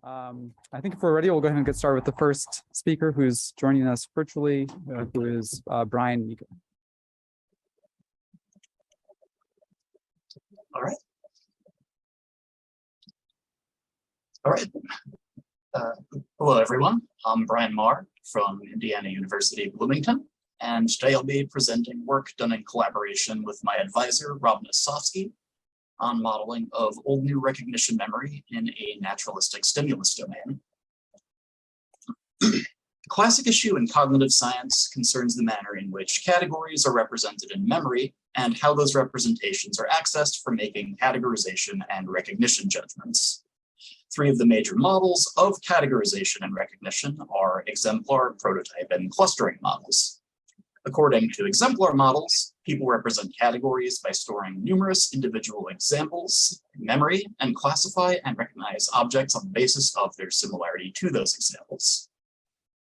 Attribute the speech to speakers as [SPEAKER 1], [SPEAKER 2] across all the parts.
[SPEAKER 1] I think if we're ready, we'll go ahead and get started with the first speaker who's joining us virtually, who is Brian Meagher.
[SPEAKER 2] All right. Hello, everyone. I'm Brian Meagher from Indiana University, Bloomington, and today I'll be presenting work done in collaboration with my advisor, Rob Nosofsky, on modeling of old new recognition memory in a naturalistic stimulus domain. The classic issue in cognitive science concerns the manner in which categories are represented in memory and how those representations are accessed for making categorization and recognition judgments. Three of the major models of categorization and recognition are exemplar, prototype, and clustering models. According to exemplar models, people represent categories by storing numerous individual examples in memory and classify and recognize objects on the basis of their similarity to those examples.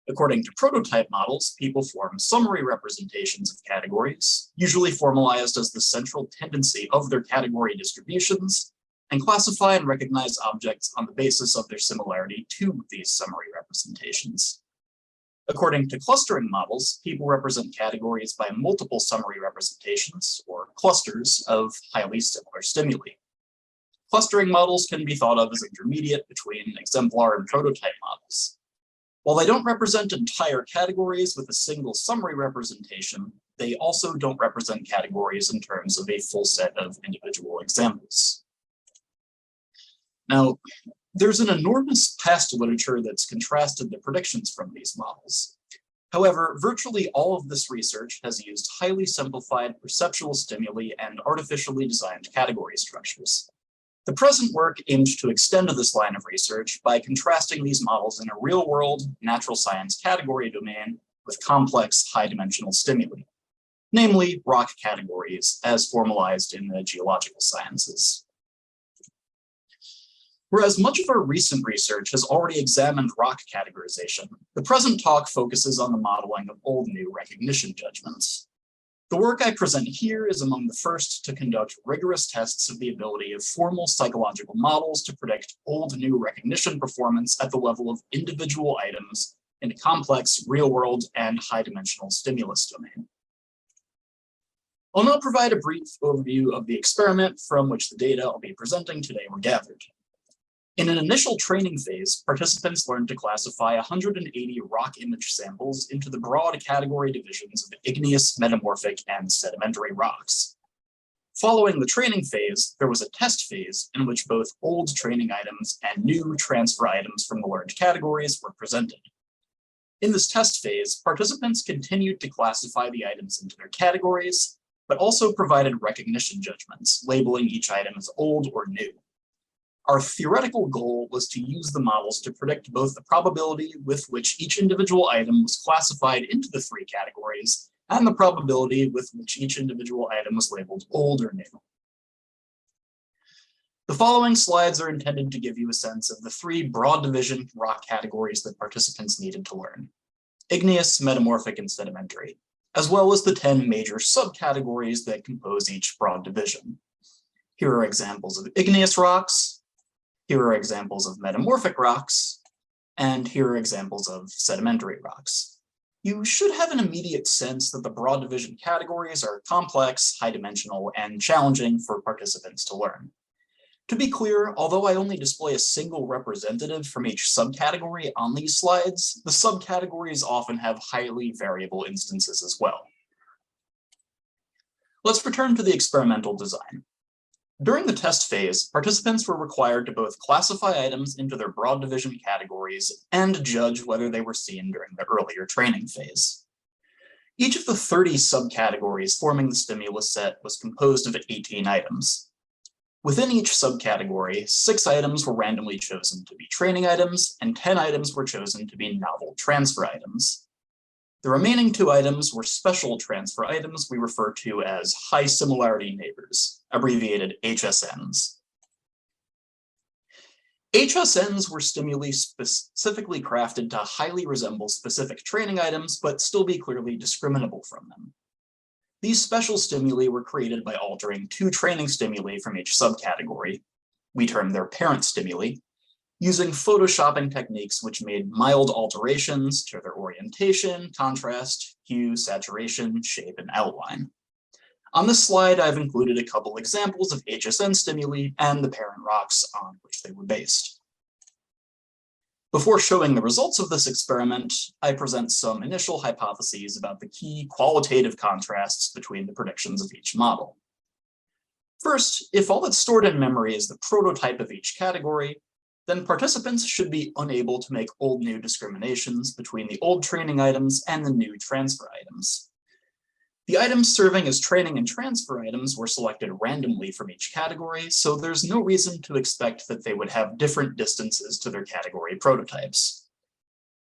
[SPEAKER 2] According to prototype models, people form summary representations of categories, usually formalized as the central tendency of their category distributions, and classify and recognize objects on the basis of their similarity to these summary representations. According to clustering models, people represent categories by multiple summary representations, or clusters, of highly similar stimuli. Clustering models can be thought of as intermediate between exemplar and prototype models. While they don't represent entire categories with a single summary representation, they also don't represent categories in terms of a full set of individual examples. Now, there's an enormous past literature that's contrasted the predictions from these models. However, virtually all of this research has used highly simplified perceptual stimuli and artificially designed category structures. The present work aimed to extend this line of research by contrasting these models in a real-world natural science category domain with complex high-dimensional stimuli, namely rock categories as formalized in the geological sciences. Whereas much of our recent research has already examined rock categorization, the present talk focuses on the modeling of old new recognition judgments. The work I present here is among the first to conduct rigorous tests of the ability of formal psychological models to predict old new recognition performance at the level of individual items in a complex real-world and high-dimensional stimulus domain. I'll now provide a brief overview of the experiment from which the data I'll be presenting today were gathered. In an initial training phase, participants learned to classify 180 rock image samples into the broad category divisions of igneous, metamorphic, and sedimentary rocks. Following the training phase, there was a test phase in which both old training items and new transfer items from the learned categories were presented. In this test phase, participants continued to classify the items into their categories, but also provided recognition judgments, labeling each item as old or new. Our theoretical goal was to use the models to predict both the probability with which each individual item was classified into the three categories and the probability with which each individual item was labeled old or new. The following slides are intended to give you a sense of the three broad division rock categories that participants needed to learn: igneous, metamorphic, and sedimentary, as well as the 10 major subcategories that compose each broad division. Here are examples of igneous rocks. Here are examples of metamorphic rocks, and here are examples of sedimentary rocks. You should have an immediate sense that the broad division categories are complex, high-dimensional, and challenging for participants to learn. To be clear, although I only display a single representative from each subcategory on these slides, the subcategories often have highly variable instances as well. Let's return to the experimental design. During the test phase, participants were required to both classify items into their broad division categories and judge whether they were seen during the earlier training phase. Each of the 30 subcategories forming the stimulus set was composed of 18 items. Within each subcategory, 6 items were randomly chosen to be training items, and 10 items were chosen to be novel transfer items. The remaining 2 items were special transfer items we refer to as high similarity neighbors, abbreviated HSNs. HSNs were stimuli specifically crafted to highly resemble specific training items, but still be clearly discriminable from them. These special stimuli were created by altering 2 training stimuli from each subcategory. We term their parent stimuli, using photoshopping techniques which made mild alterations to their orientation, contrast, hue, saturation, shape, and outline. On this slide, I've included a couple examples of HSN stimuli and the parent rocks on which they were based. Before showing the results of this experiment, I present some initial hypotheses about the key qualitative contrasts between the predictions of each model. First, if all that's stored in memory is the prototype of each category, then participants should be unable to make old-new discriminations between the old training items and the new transfer items. The items serving as training and transfer items were selected randomly from each category, so there's no reason to expect that they would have different distances to their category prototypes.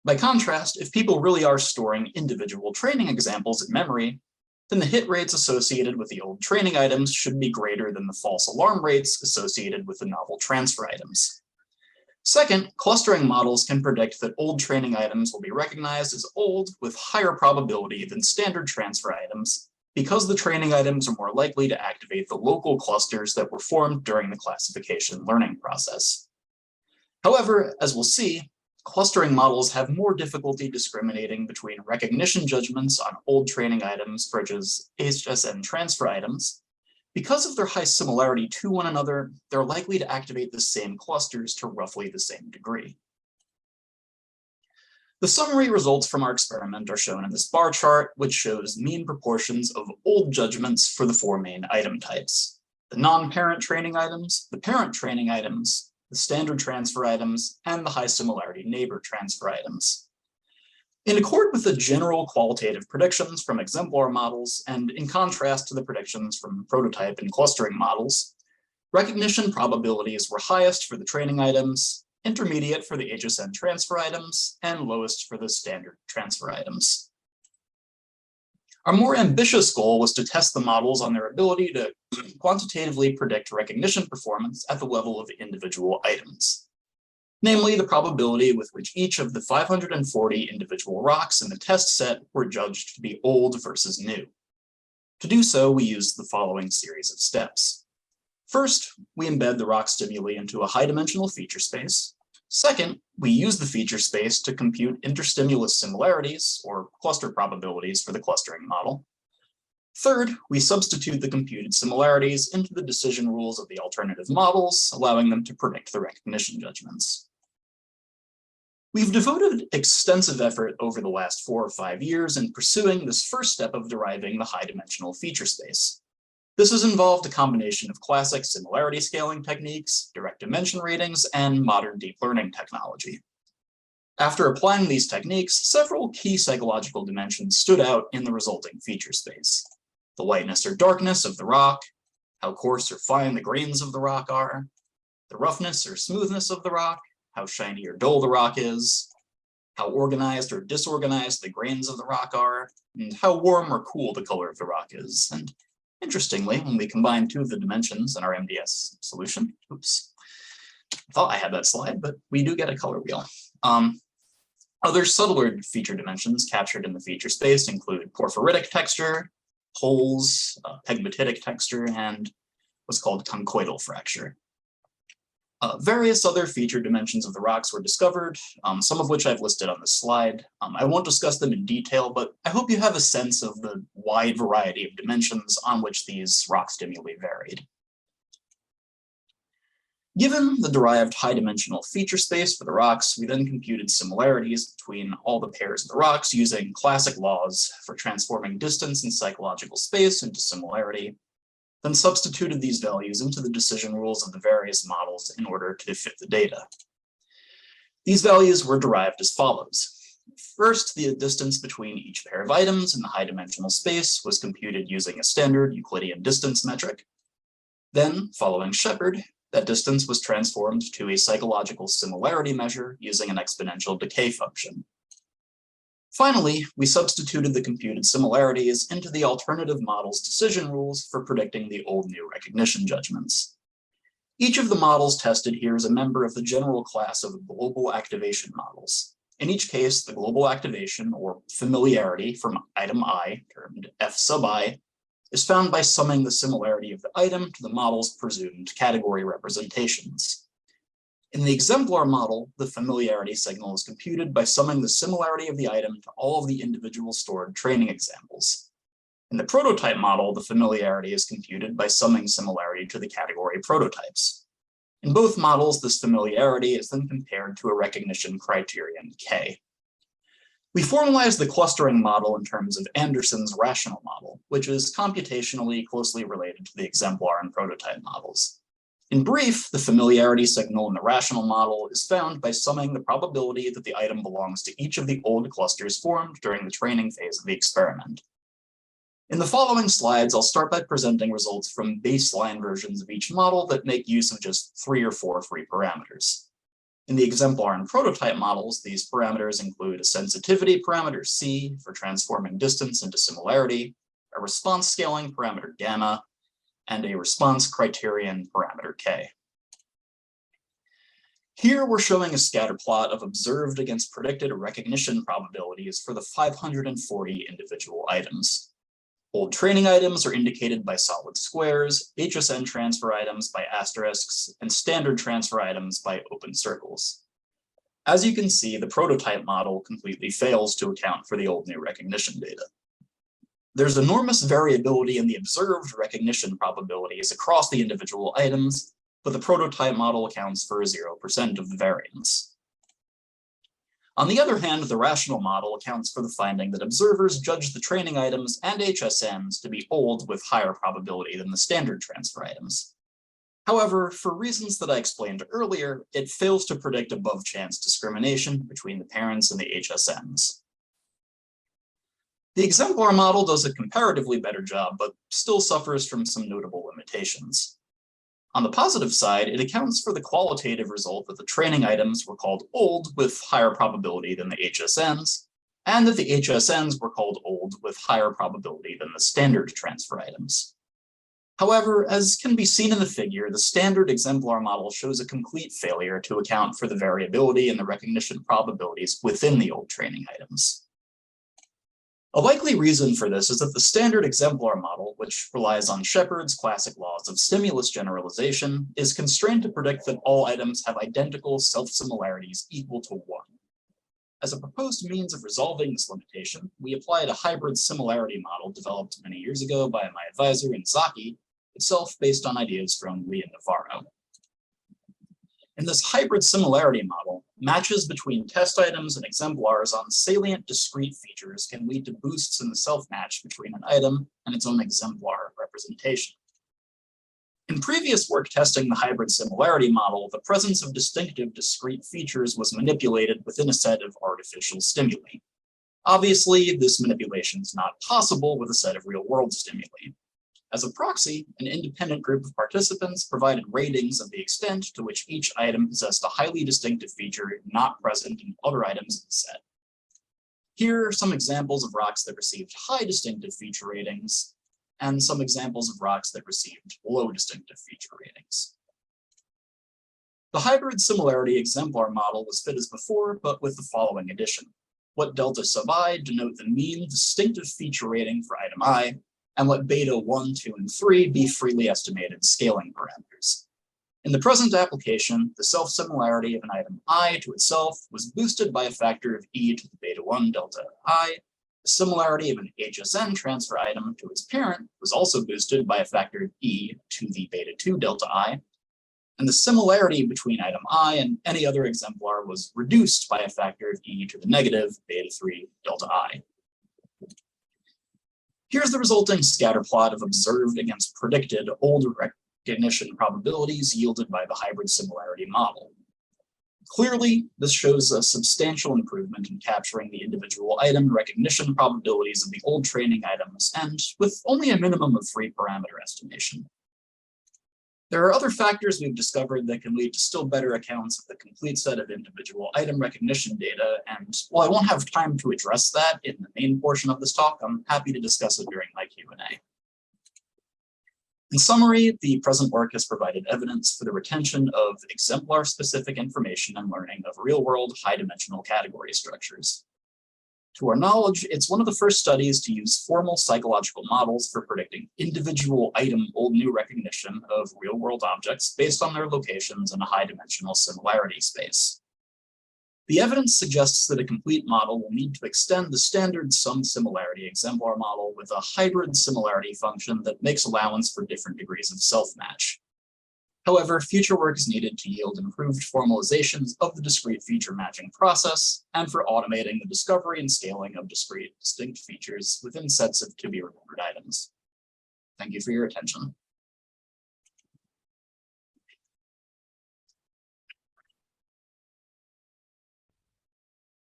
[SPEAKER 2] By contrast, if people really are storing individual training examples in memory, then the hit rates associated with the old training items should be greater than the false alarm rates associated with the novel transfer items. Second, clustering models can predict that old training items will be recognized as old with higher probability than standard transfer items because the training items are more likely to activate the local clusters that were formed during the classification learning process. However, as we'll see, clustering models have more difficulty discriminating between recognition judgments on old training items versus HSN transfer items. Because of their high similarity to one another, they're likely to activate the same clusters to roughly the same degree. The summary results from our experiment are shown in this bar chart, which shows mean proportions of old judgments for the four main item types: the non-parent training items, the parent training items, the standard transfer items, and the high similarity neighbor transfer items. In accord with the general qualitative predictions from exemplar models, and in contrast to the predictions from prototype and clustering models, recognition probabilities were highest for the training items, intermediate for the HSN transfer items, and lowest for the standard transfer items. Our more ambitious goal was to test the models on their ability to quantitatively predict recognition performance at the level of individual items, namely the probability with which each of the 540 individual rocks in the test set were judged to be old versus new. To do so, we used the following series of steps. First, we embed the rock stimuli into a high-dimensional feature space. Second, we use the feature space to compute interstimulus similarities, or cluster probabilities for the clustering model. Third, we substitute the computed similarities into the decision rules of the alternative models, allowing them to predict the recognition judgments. We've devoted extensive effort over the last 4 or 5 years in pursuing this first step of deriving the high-dimensional feature space. This has involved a combination of classic similarity scaling techniques, direct dimension ratings, and modern deep learning technology. After applying these techniques, several key psychological dimensions stood out in the resulting feature space: the lightness or darkness of the rock, how coarse or fine the grains of the rock are, the roughness or smoothness of the rock, how shiny or dull the rock is, how organized or disorganized the grains of the rock are, and how warm or cool the color of the rock is. And interestingly, when we combine 2 of the dimensions in our MDS solution, oops, I thought I had that slide, but we do get a color wheel. Other subtler feature dimensions captured in the feature space include porphyritic texture, holes, pegmatitic texture, and what's called conchoidal fracture. Various other feature dimensions of the rocks were discovered, some of which I've listed on this slide. I won't discuss them in detail, but I hope you have a sense of the wide variety of dimensions on which these rock stimuli varied. Given the derived high-dimensional feature space for the rocks, we then computed similarities between all the pairs of the rocks using classic laws for transforming distance and psychological space into similarity, then substituted these values into the decision rules of the various models in order to fit the data. These values were derived as follows. First, the distance between each pair of items in the high-dimensional space was computed using a standard Euclidean distance metric. Then, following Shepard, that distance was transformed to a psychological similarity measure using an exponential decay function. Finally, we substituted the computed similarities into the alternative model's decision rules for predicting the old-new recognition judgments. Each of the models tested here is a member of the general class of global activation models. In each case, the global activation, or familiarity, from item I, termed F sub I, is found by summing the similarity of the item to the model's presumed category representations. In the exemplar model, the familiarity signal is computed by summing the similarity of the item to all of the individual stored training examples. In the prototype model, the familiarity is computed by summing similarity to the category prototypes. In both models, this familiarity is then compared to a recognition criterion K. We formalize the clustering model in terms of Anderson's rational model, which is computationally closely related to the exemplar and prototype models. In brief, the familiarity signal in the rational model is found by summing the probability that the item belongs to each of the old clusters formed during the training phase of the experiment. In the following slides, I'll start by presenting results from baseline versions of each model that make use of just 3 or 4 free parameters. In the exemplar and prototype models, these parameters include a sensitivity parameter C for transforming distance into similarity, a response scaling parameter gamma, and a response criterion parameter K. Here we're showing a scatter plot of observed against predicted recognition probabilities for the 540 individual items. Old training items are indicated by solid squares, HSN transfer items by asterisks, and standard transfer items by open circles. As you can see, the prototype model completely fails to account for the old new recognition data. There's enormous variability in the observed recognition probabilities across the individual items, but the prototype model accounts for 0% of the variance. On the other hand, the rational model accounts for the finding that observers judge the training items and HSNs to be old with higher probability than the standard transfer items. However, for reasons that I explained earlier, it fails to predict above chance discrimination between the parents and the HSNs. The exemplar model does a comparatively better job, but still suffers from some notable limitations. On the positive side, it accounts for the qualitative result that the training items were called old with higher probability than the HSNs, and that the HSNs were called old with higher probability than the standard transfer items. However, as can be seen in the figure, the standard exemplar model shows a complete failure to account for the variability in the recognition probabilities within the old training items. A likely reason for this is that the standard exemplar model, which relies on Shepard's classic laws of stimulus generalization, is constrained to predict that all items have identical self-similarities equal to 1. As a proposed means of resolving this limitation, we applied a hybrid similarity model developed many years ago by my advisor Inzaki, itself based on ideas from Lee and Navarro. In this hybrid similarity model, matches between test items and exemplars on salient discrete features can lead to boosts in the self-match between an item and its own exemplar representation. In previous work testing the hybrid similarity model, the presence of distinctive discrete features was manipulated within a set of artificial stimuli. Obviously, this manipulation is not possible with a set of real-world stimuli. As a proxy, an independent group of participants provided ratings of the extent to which each item possessed a highly distinctive feature not present in other items in the set. Here are some examples of rocks that received high distinctive feature ratings, and some examples of rocks that received low distinctive feature ratings. The hybrid similarity exemplar model was fit as before, but with the following addition. Let delta sub I denote the mean distinctive feature rating for item I, and let beta 1, 2, and 3 be freely estimated scaling parameters. In the present application, the self-similarity of an item I to itself was boosted by a factor of e to the beta 1 delta I. The similarity of an HSN transfer item to its parent was also boosted by a factor of e to the beta 2 delta I. And the similarity between item I and any other exemplar was reduced by a factor of e to the negative beta 3 delta I. Here's the resulting scatter plot of observed against predicted old recognition probabilities yielded by the hybrid similarity model. Clearly, this shows a substantial improvement in capturing the individual item recognition probabilities of the old training items, and with only a minimum of free parameter estimation. There are other factors we've discovered that can lead to still better accounts of the complete set of individual item recognition data, and while I won't have time to address that in the main portion of this talk, I'm happy to discuss it during my Q&A. In summary, the present work has provided evidence for the retention of exemplar-specific information and learning of real-world high-dimensional category structures. To our knowledge, it's one of the first studies to use formal psychological models for predicting individual item old-new recognition of real-world objects based on their locations in a high-dimensional similarity space. The evidence suggests that a complete model will need to extend the standard sum similarity exemplar model with a hybrid similarity function that makes allowance for different degrees of self-match. However, future work is needed to yield improved formalizations of the discrete feature matching process and for automating the discovery and scaling of discrete, distinct features within sets of to-be-remembered items. Thank you for your attention.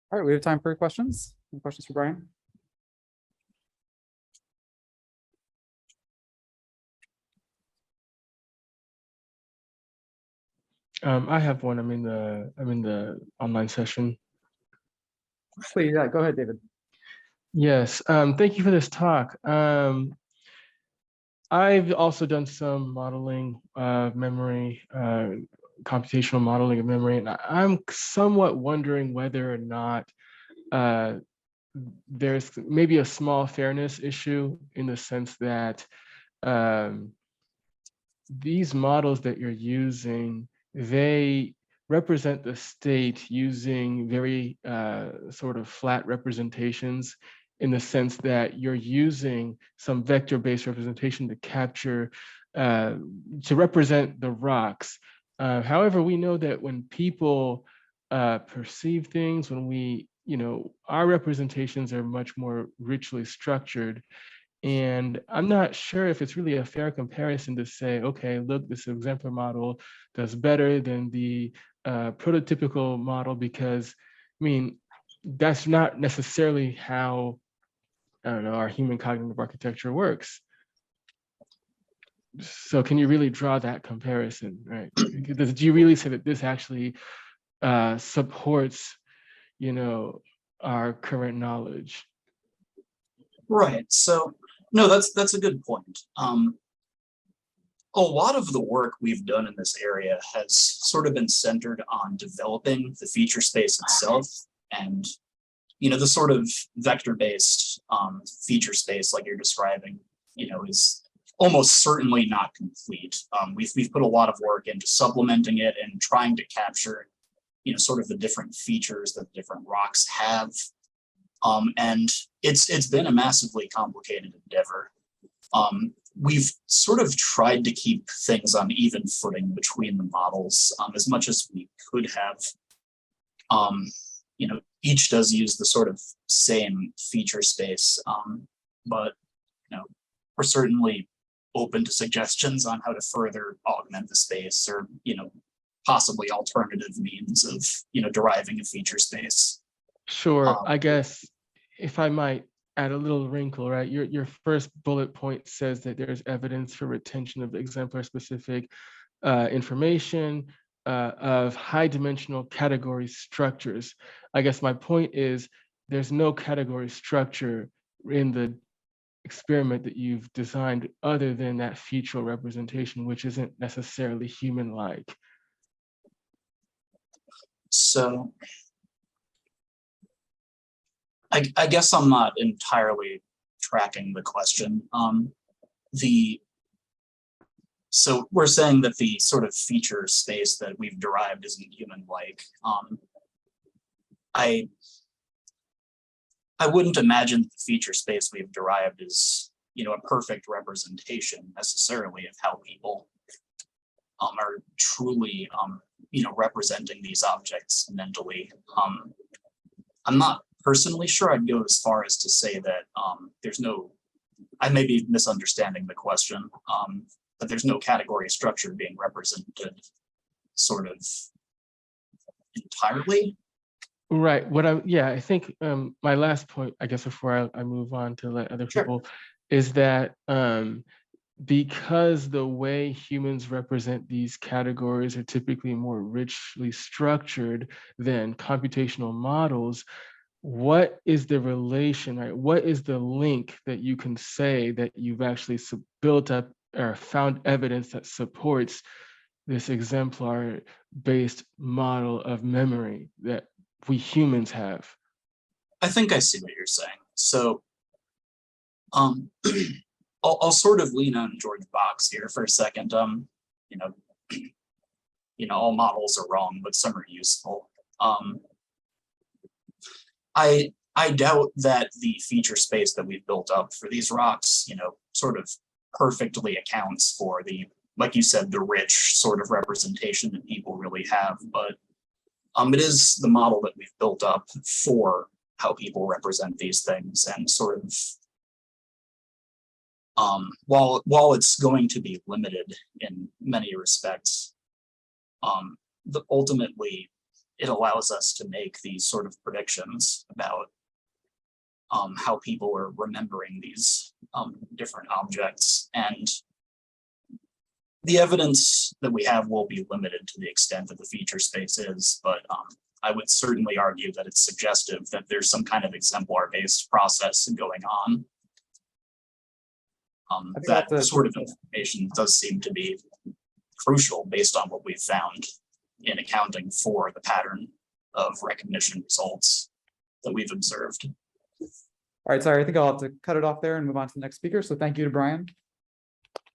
[SPEAKER 1] All right, we have time for questions. Any questions for Brian?
[SPEAKER 3] I have one. I'm in the online session.
[SPEAKER 1] Please, yeah, go ahead, David.
[SPEAKER 3] Yes. Thank you for this talk. I've also done some modeling of memory, computational modeling of memory, and I'm somewhat wondering whether or not there's maybe a small fairness issue in the sense that these models that you're using, they represent the state using very sort of flat representations, in the sense that you're using some vector-based representation to capture, to represent the rocks. However, we know that when people perceive things, when our representations are much more richly structured. And I'm not sure if it's really a fair comparison to say, okay, look, this exemplar model does better than the prototypical model, because, I mean, that's not necessarily how, I don't know, our human cognitive architecture works. So can you really draw that comparison, right? Do you really say that this actually supports, our current knowledge?
[SPEAKER 2] Right. So, no, that's a good point. A lot of the work we've done in this area has sort of been centered on developing the feature space itself, and the sort of vector-based feature space like you're describing, is almost certainly not complete. We've put a lot of work into supplementing it and trying to capture, sort of the different features that different rocks have. And it's been a massively complicated endeavor. We've sort of tried to keep things on even footing between the models as much as we could have. Each does use the sort of same feature space, but we're certainly open to suggestions on how to further augment the space, or possibly alternative means of deriving a feature space.
[SPEAKER 3] Sure. I guess if I might add a little wrinkle, right? Your first bullet point says that there's evidence for retention of exemplar-specific information of high-dimensional category structures. I guess my point is there's no category structure in the experiment that you've designed other than that featural representation, which isn't necessarily human-like. So
[SPEAKER 2] I guess I'm not entirely tracking the question. So we're saying that the sort of feature space that we've derived isn't human-like. I wouldn't imagine that the feature space we've derived is, a perfect representation necessarily of how people are truly, representing these objects mentally. I'm not personally sure I'd go as far as to say that there's no, I may be misunderstanding the question, but there's no category structure being represented sort of entirely.
[SPEAKER 3] Right. I think my last point, I guess, before I move on to let other people, is that because the way humans represent these categories are typically more richly structured than computational models, what is the relation, right? What is the link that you can say that you've actually built up or found evidence that supports this exemplar-based model of memory that we humans have?
[SPEAKER 2] I think I see what you're saying. So, I'll sort of lean on George Box here for a second. You know, all models are wrong, but some are useful. I doubt that the feature space that we've built up for these rocks, sort of perfectly accounts for the, like you said, the rich sort of representation that people really have. But it is the model that we've built up for how people represent these things, and sort of while it's going to be limited in many respects, ultimately it allows us to make these sort of predictions about how people are remembering these different objects, and the evidence that we have will be limited to the extent that the feature space is, but I would certainly argue that it's suggestive that there's some kind of exemplar-based process going on. That sort of information does seem to be crucial based on what we've found in accounting for the pattern of recognition results that we've observed.
[SPEAKER 1] All right, sorry, I think I'll have to cut it off there and move on to the next speaker. So thank you to Brian.